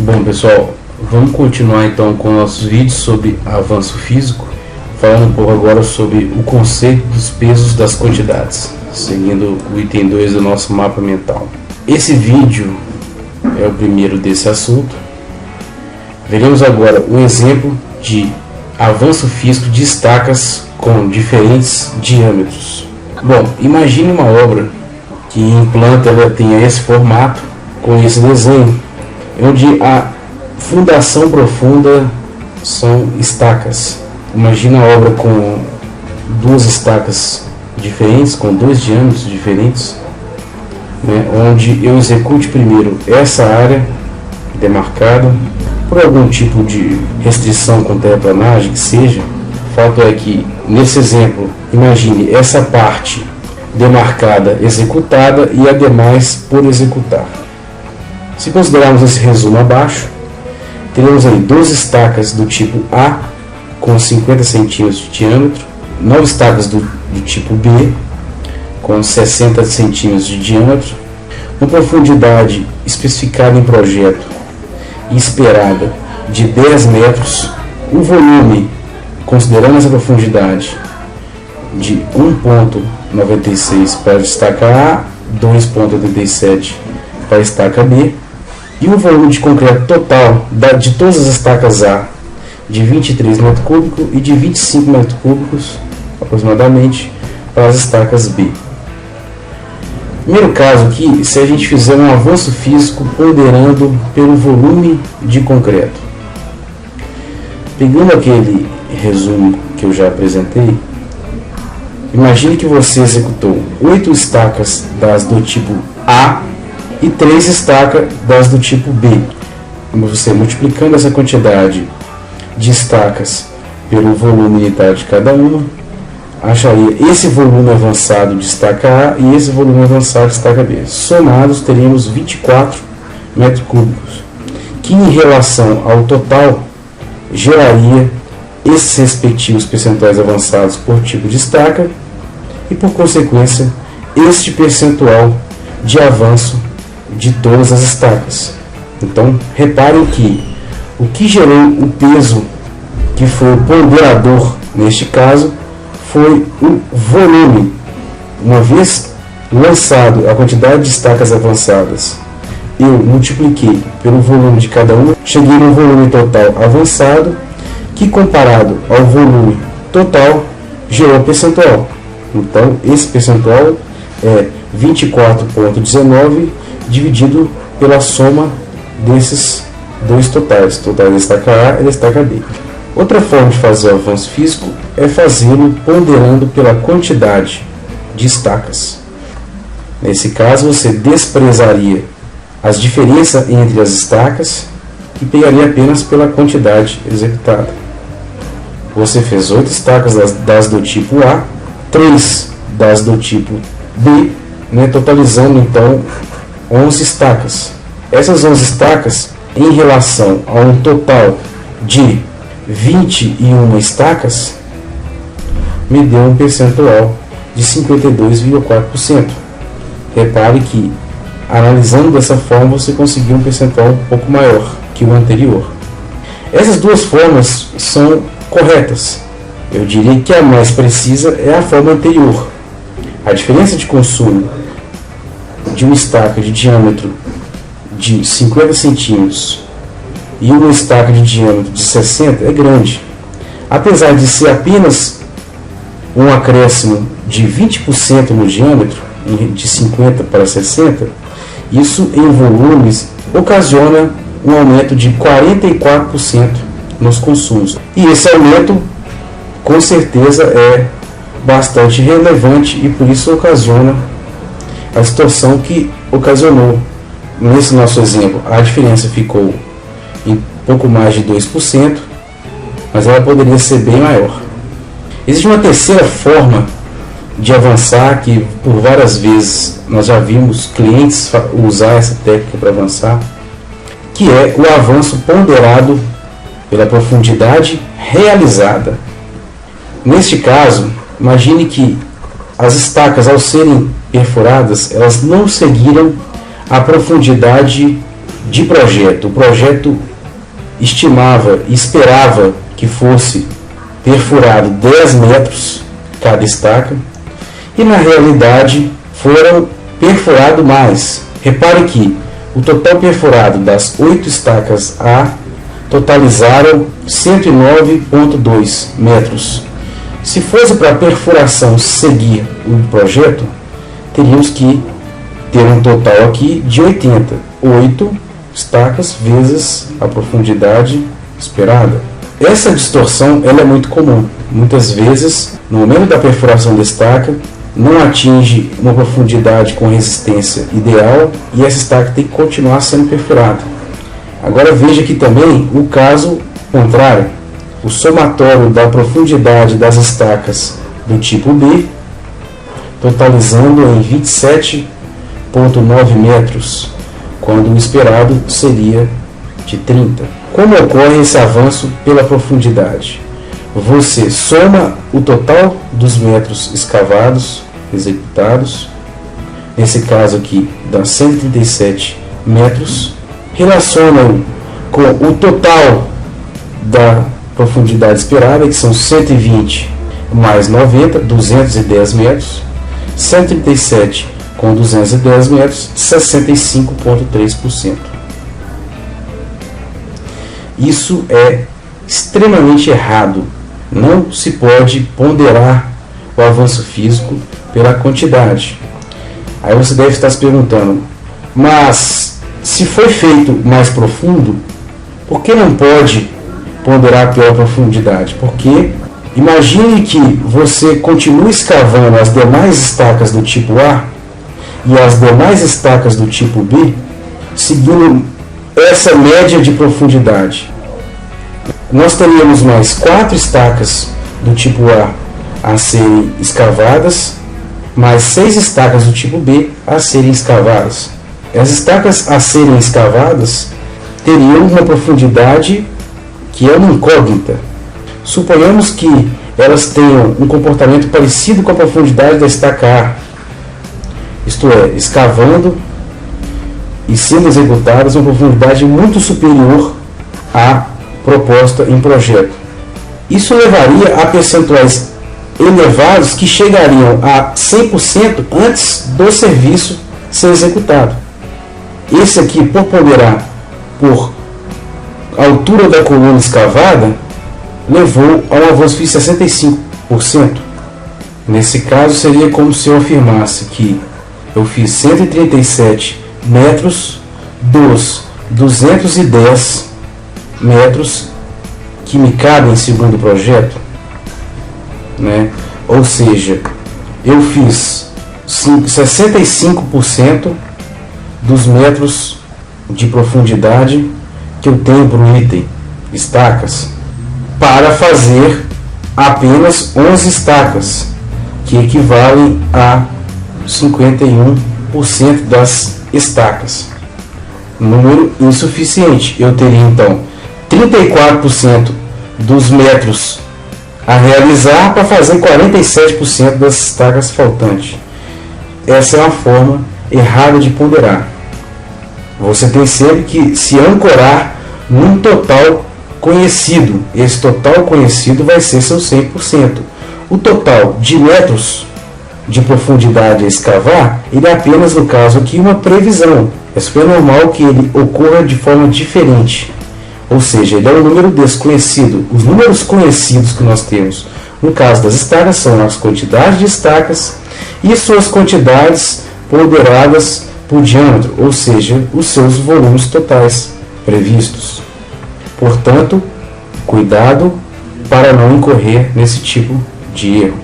Bom pessoal, vamos continuar então com nossos vídeos sobre avanço físico, falando um pouco agora sobre o conceito dos pesos das quantidades, seguindo o item 2 do nosso mapa mental. Esse vídeo é o primeiro desse assunto. Veremos agora um exemplo de avanço físico de estacas com diferentes diâmetros. Bom, imagine uma obra que em planta ela tenha esse formato, com esse desenho, onde a fundação profunda são estacas. Imagina a obra com duas estacas diferentes, com dois diâmetros diferentes, né, onde eu execute primeiro essa área demarcada por algum tipo de restrição com terraplanagem que seja. O fato é que nesse exemplo, imagine essa parte demarcada executada e a demais por executar. Se considerarmos esse resumo abaixo, teremos aí 12 estacas do tipo A com 50 centímetros de diâmetro, 9 estacas do tipo B com 60 centímetros de diâmetro, uma profundidade especificada em projeto e esperada de 10 metros, o volume, considerando essa profundidade, de 1,96 para a estaca A, 2,87 para a estaca B, e o volume de concreto total de todas as estacas A de 23 m3 e de 25 m3 aproximadamente para as estacas B. Primeiro caso aqui, se a gente fizer um avanço físico ponderando pelo volume de concreto. Pegando aquele resumo que eu já apresentei, imagine que você executou 8 estacas das do tipo A e 3 estacas das do tipo B. Você multiplicando essa quantidade de estacas pelo volume unitário de cada uma, acharia esse volume avançado de estaca A e esse volume avançado de estaca B. Somados teríamos 24 m3, que em relação ao total geraria esses respectivos percentuais avançados por tipo de estaca e, por consequência, este percentual de avanço de todas as estacas. Então, reparem que o que gerou o peso, que foi o ponderador neste caso, foi o volume. Uma vez lançado a quantidade de estacas avançadas, eu multipliquei pelo volume de cada uma, cheguei no volume total avançado, que comparado ao volume total gerou percentual. Então esse percentual é 24,19 dividido pela soma desses dois totais, total da estaca A e da estaca B. Outra forma de fazer o avanço físico é fazê-lo ponderando pela quantidade de estacas. Nesse caso, você desprezaria as diferenças entre as estacas e pegaria apenas pela quantidade executada. Você fez 8 estacas das do tipo A, 3 das do tipo B, né, totalizando então 11 estacas. Essas 11 estacas, em relação a um total de 21 estacas, me deu um percentual de 52,4%. Repare que, analisando dessa forma, você conseguiu um percentual um pouco maior que o anterior. Essas duas formas são corretas. Eu diria que a mais precisa é a forma anterior. A diferença de consumo de uma estaca de diâmetro de 50 centímetros e uma estaca de diâmetro de 60 é grande. Apesar de ser apenas um acréscimo de 20% no diâmetro, de 50 para 60, isso em volumes ocasiona um aumento de 44% nos consumos. E esse aumento, com certeza, é bastante relevante e por isso ocasiona a situação que ocasionou. Nesse nosso exemplo, a diferença ficou em pouco mais de 2%, mas ela poderia ser bem maior. Existe uma terceira forma de avançar, que por várias vezes nós já vimos clientes usar essa técnica para avançar, que é o avanço ponderado pela profundidade realizada. Neste caso, imagine que as estacas, ao serem perfuradas, elas não seguiram a profundidade de projeto. O projeto estimava e esperava que fosse perfurado 10 metros cada estaca, e na realidade foram perfurado mais. Repare que o total perfurado das 8 estacas A totalizaram 109,2 metros. Se fosse para a perfuração seguir o projeto, teríamos que ter um total aqui de 8 estacas vezes a profundidade esperada. Essa distorção ela é muito comum. Muitas vezes, no momento da perfuração da estaca, não atinge uma profundidade com resistência ideal e essa estaca tem que continuar sendo perfurada. Agora veja aqui também o caso contrário. O somatório da profundidade das estacas do tipo B, totalizando em 27,9 metros, quando o esperado seria de 30. Como ocorre esse avanço pela profundidade? Você soma o total dos metros escavados, executados, nesse caso aqui dá 137 metros, relaciona com o total da profundidade esperada, que são 120 mais 90, 210 metros, 137 com 210 metros, 65,3%. Isso é extremamente errado. Não se pode ponderar o avanço físico pela quantidade. Aí você deve estar se perguntando, mas se foi feito mais profundo, por que não pode ponderar pela profundidade? Porque imagine que você continue escavando as demais estacas do tipo A e as demais estacas do tipo B, seguindo essa média de profundidade. Nós teríamos mais 4 estacas do tipo A serem escavadas, mais 6 estacas do tipo B a serem escavadas. As estacas a serem escavadas teriam uma profundidade que é uma incógnita. Suponhamos que elas tenham um comportamento parecido com a profundidade da estaca A, isto é, escavando e sendo executadas uma profundidade muito superior à proposta em projeto. Isso levaria a percentuais elevados que chegariam a 100% antes do serviço ser executado. Esse aqui, por ponderar por altura da coluna escavada, levou a um avanço de 65%. Nesse caso, seria como se eu afirmasse que eu fiz 137 metros dos 210 metros que me cabem segundo o projeto, né? Ou seja, eu fiz 65% dos metros de profundidade que eu tenho para o item estacas, para fazer apenas 11 estacas, que equivalem a 51% das estacas. Número insuficiente. Eu teria então 34% dos metros a realizar para fazer 47% das estacas faltantes. Essa é uma forma errada de ponderar. Você tem sempre que se ancorar num total conhecido. Esse total conhecido vai ser seu 100%. O total de metros de profundidade a escavar, ele é apenas, no caso aqui, uma previsão. É super normal que ele ocorra de forma diferente. Ou seja, ele é um número desconhecido. Os números conhecidos que nós temos, no caso das estacas, são as quantidades de estacas e suas quantidades ponderadas por diâmetro, ou seja, os seus volumes totais previstos. Portanto, cuidado para não incorrer nesse tipo de erro.